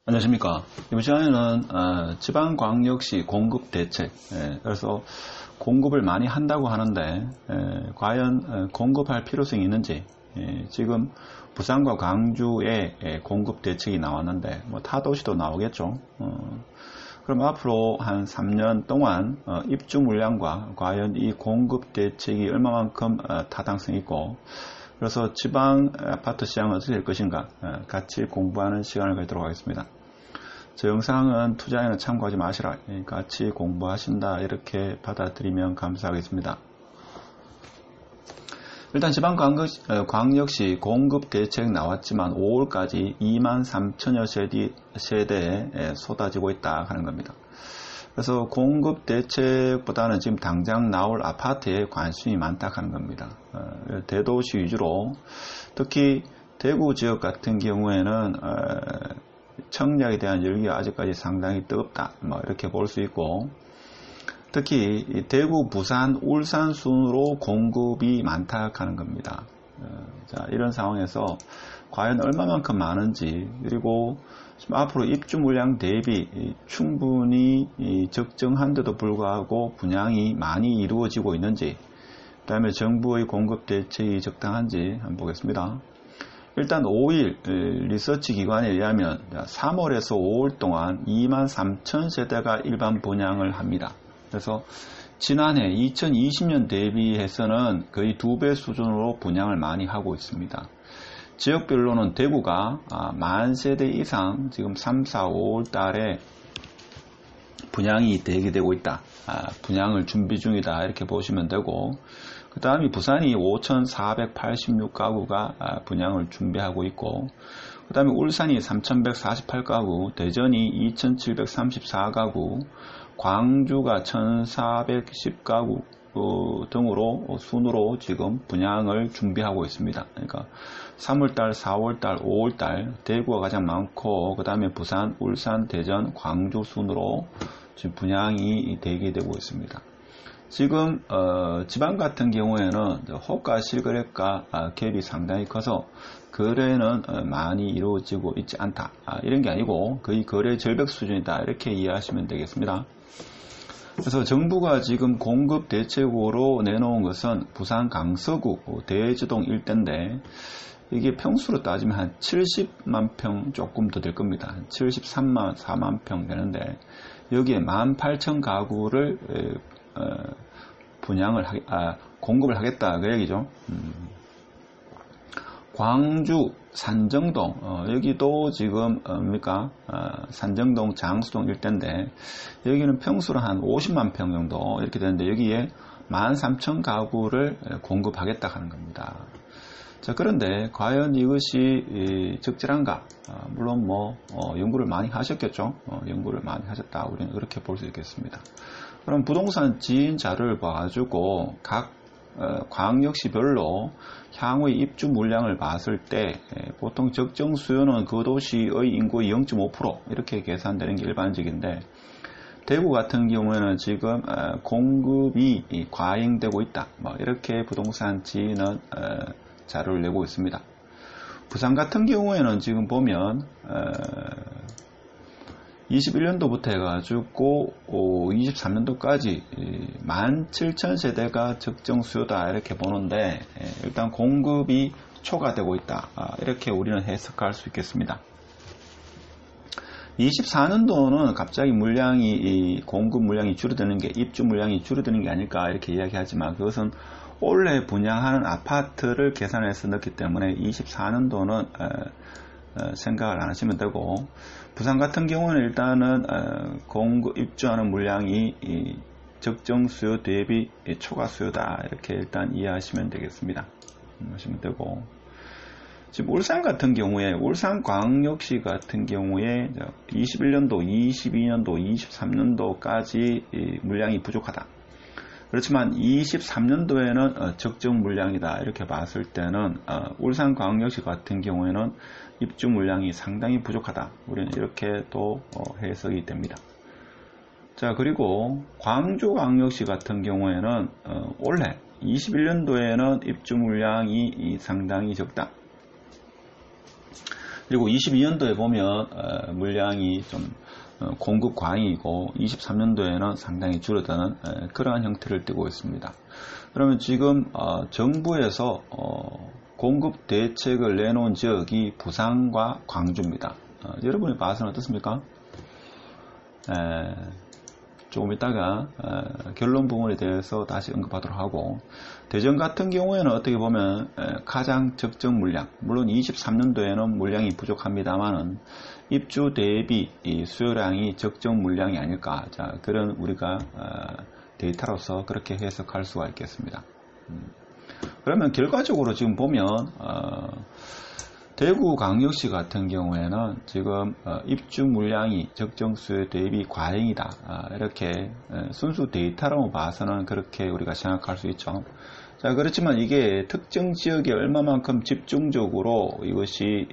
안녕하십니까. 이번 시간에는 지방광역시 공급 대책, 그래서 공급을 많이 한다고 하는데 과연 공급할 필요성이 있는지, 지금 부산과 광주에 공급 대책이 나왔는데 뭐 타도시도 나오겠죠. 그럼 앞으로 한 3년 동안 입주 물량과 과연 이 공급 대책이 얼마만큼 타당성이 있고, 그래서 지방 아파트 시장은 어떻게 될 것인가 같이 공부하는 시간을 갖도록 하겠습니다. 저 영상은 투자에는 참고하지 마시라, 같이 공부하신다 이렇게 받아들이면 감사하겠습니다. 일단 지방광역시 공급 대책 나왔지만 5월까지 23,000여 세대에 쏟아지고 있다 하는 겁니다. 그래서 공급 대책보다는 지금 당장 나올 아파트에 관심이 많다 하는 겁니다. 대도시 위주로, 특히 대구 지역 같은 경우에는 청약에 대한 열기가 아직까지 상당히 뜨겁다, 이렇게 볼 수 있고, 특히 대구, 부산, 울산 순으로 공급이 많다 하는 겁니다. 자, 이런 상황에서 과연 얼마만큼 많은지, 그리고 앞으로 입주 물량 대비 충분히 적정한데도 불구하고 분양이 많이 이루어지고 있는지, 그 다음에 정부의 공급 대책이 적당한지 한번 보겠습니다. 일단 5일 리서치 기관에 의하면 3월에서 5월 동안 23,000세대가 일반 분양을 합니다. 그래서 지난해 2020년 대비해서는 거의 2배 수준으로 분양을 많이 하고 있습니다. 지역별로는 대구가 10,000세대 이상 지금 3, 4, 5월 달에 분양이 대기되고 있다. 분양을 준비 중이다 이렇게 보시면 되고, 그 다음이 부산이 5,486가구가 분양을 준비하고 있고, 그 다음에 울산이 3,148가구, 대전이 2,734가구, 광주가 1,410가구 등으로 순으로 지금 분양을 준비하고 있습니다. 그러니까 3월달, 4월달, 5월달 대구가 가장 많고, 그 다음에 부산, 울산, 대전, 광주 순으로 지금 분양이 대기되고 있습니다. 지금 지방 같은 경우에는 호가 실거래가 갭이 상당히 커서 거래는 많이 이루어지고 있지 않다, 이런 게 아니고 거의 거래 절벽 수준이다 이렇게 이해하시면 되겠습니다. 그래서 정부가 지금 공급 대책으로 내놓은 것은 부산 강서구 대지동 일대인데, 이게 평수로 따지면 한 70만 평 조금 더 될 겁니다. 73만 4만 평 되는데, 여기에 18,000가구를 공급을 하겠다 그 얘기죠. 광주 산정동, 여기도 지금 산정동 장수동 일대인데, 여기는 평수로 한 50만 평 정도 이렇게 되는데, 여기에 13,000가구를 공급하겠다 하는 겁니다. 자, 그런데 과연 이것이 적절한가? 물론 연구를 많이 하셨겠죠. 연구를 많이 하셨다, 우리는 그렇게 볼 수 있겠습니다. 그럼 부동산 지인 자료를 봐가지고 각 광역시별로 향후의 입주 물량을 봤을 때 보통 적정 수요는 그 도시의 인구의 0.5% 이렇게 계산되는 게 일반적인데, 대구 같은 경우에는 지금 공급이 과잉되고 있다, 이렇게 부동산 지인은 자료를 내고 있습니다. 부산 같은 경우에는 지금 보면 21년도부터 해가지고 23년도까지 17,000세대가 적정 수요다 이렇게 보는데, 일단 공급이 초과되고 있다, 이렇게 우리는 해석할 수 있겠습니다. 24년도는 갑자기 공급 물량이 줄어드는 게, 입주 물량이 줄어드는 게 아닐까 이렇게 이야기하지만, 그것은 올해 분양하는 아파트를 계산해서 넣기 때문에 24년도는 생각을 안 하시면 되고, 부산 같은 경우는 일단은 입주하는 물량이 적정 수요 대비 초과 수요다 이렇게 일단 이해하시면 되겠습니다. 하시면 되고, 지금 울산 같은 경우에, 울산광역시 같은 경우에 21년도, 22년도, 23년도까지 물량이 부족하다. 그렇지만 23년도에는 적정 물량이다 이렇게 봤을 때는 울산광역시 같은 경우에는 입주 물량이 상당히 부족하다, 우리는 이렇게 또 해석이 됩니다. 자, 그리고 광주광역시 같은 경우에는 올해 21년도에는 입주 물량이 상당히 적다. 그리고 22년도에 보면 물량이 좀 공급 과잉이고 23년도에는 상당히 줄어드는 그러한 형태를 띠고 있습니다. 그러면 지금 정부에서 공급 대책을 내놓은 지역이 부산과 광주입니다. 여러분이 봐서는 어떻습니까? 조금 이따가 결론 부분에 대해서 다시 언급하도록 하고, 대전 같은 경우에는 어떻게 보면 가장 적정 물량, 물론 23년도에는 물량이 부족합니다만은 입주 대비 수요량이 적정 물량이 아닐까, 자, 그런 우리가 데이터로서 그렇게 해석할 수가 있겠습니다. 그러면 결과적으로 지금 보면 대구광역시 같은 경우에는 지금 입주 물량이 적정 수요 대비 과잉이다, 이렇게 순수 데이터로 봐서는 그렇게 우리가 생각할 수 있죠. 자, 그렇지만 이게 특정 지역에 얼마만큼 집중적으로 이것이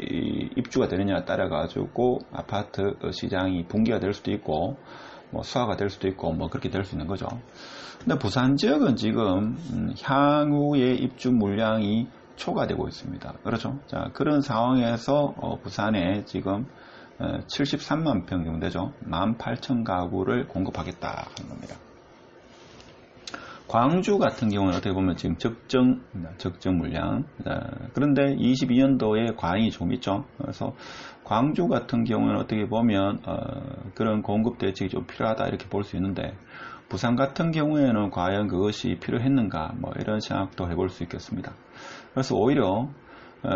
입주가 되느냐에 따라 가지고 아파트 시장이 붕괴가 될 수도 있고 뭐 수화가 될 수도 있고 뭐 그렇게 될 수 있는 거죠. 근데 부산 지역은 지금 향후의 입주 물량이 초과되고 있습니다. 그렇죠? 자, 그런 상황에서 부산에 지금 73만 평 정도 되죠. 18,000가구를 공급하겠다 하는 겁니다. 광주 같은 경우는 어떻게 보면 지금 적정 물량. 그런데 22년도에 과잉이 좀 있죠. 그래서 광주 같은 경우는 어떻게 보면 그런 공급 대책이 좀 필요하다 이렇게 볼 수 있는데, 부산 같은 경우에는 과연 그것이 필요했는가, 뭐 이런 생각도 해볼 수 있겠습니다. 그래서 오히려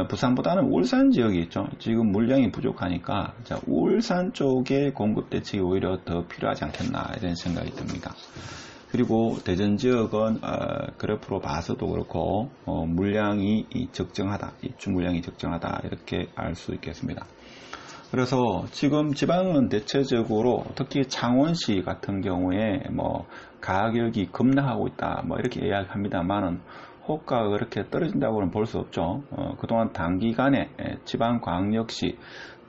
부산보다는 울산 지역이 있죠. 지금 물량이 부족하니까 자, 울산 쪽에 공급 대책이 오히려 더 필요하지 않겠나 이런 생각이 듭니다. 그리고 대전 지역은 그래프로 봐서도 그렇고 물량이 적정하다, 입주 물량이 적정하다 이렇게 알 수 있겠습니다. 그래서 지금 지방은 대체적으로 특히 창원시 같은 경우에 뭐 가격이 급락하고 있다 뭐 이렇게 이야기합니다만은 호가가 그렇게 떨어진다고는 볼 수 없죠. 그동안 단기간에 지방광역시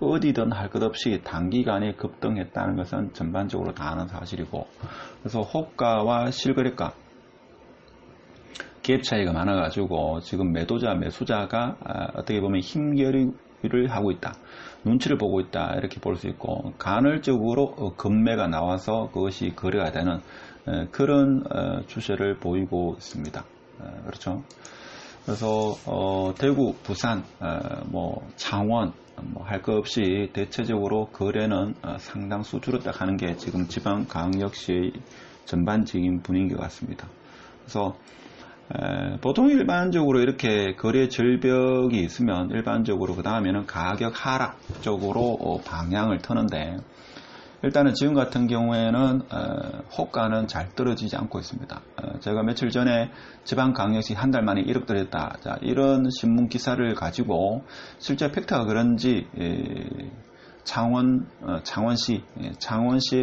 어디든 할 것 없이 단기간에 급등했다는 것은 전반적으로 다 아는 사실이고, 그래서 호가와 실거래가 갭 차이가 많아가지고 지금 매도자 매수자가 어떻게 보면 힘겨루기를 하고 있다, 눈치를 보고 있다 이렇게 볼 수 있고, 간헐적으로 급매가 나와서 그것이 거래가 되는 그런 추세를 보이고 있습니다. 그렇죠. 그래서 대구, 부산, 뭐 창원 뭐 할 것 없이 대체적으로 거래는 상당수 줄었다 하는 게 지금 지방광역시의 전반적인 분위기 같습니다. 그래서 보통 일반적으로 이렇게 거래 절벽이 있으면 일반적으로 그 다음에는 가격 하락 쪽으로 방향을 트는데, 일단은 지금 같은 경우에는 호가는 잘 떨어지지 않고 있습니다. 제가 며칠 전에 지방광역시 한 달 만에 1억 떨어졌다, 자, 이런 신문 기사를 가지고 실제 팩트가 그런지 창원시에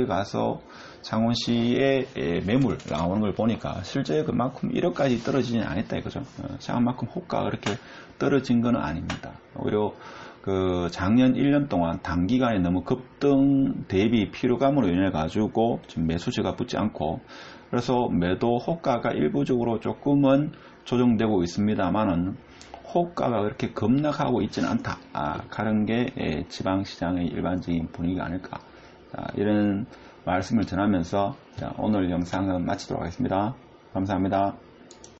가서 창원시의 매물 나오는 걸 보니까 실제 그만큼 1억까지 떨어지지는 않았다 이거죠. 그만큼 호가가 그렇게 떨어진 건 아닙니다. 오히려 그 작년 1년 동안 단기간에 너무 급등 대비 피로감으로 인해 가지고 지금 매수세가 붙지 않고, 그래서 매도 호가가 일부적으로 조금은 조정되고 있습니다만은 호가가 그렇게 급락하고 있지는 않다, 그런 게 지방시장의 일반적인 분위기가 아닐까, 이런 말씀을 전하면서 오늘 영상은 마치도록 하겠습니다. 감사합니다.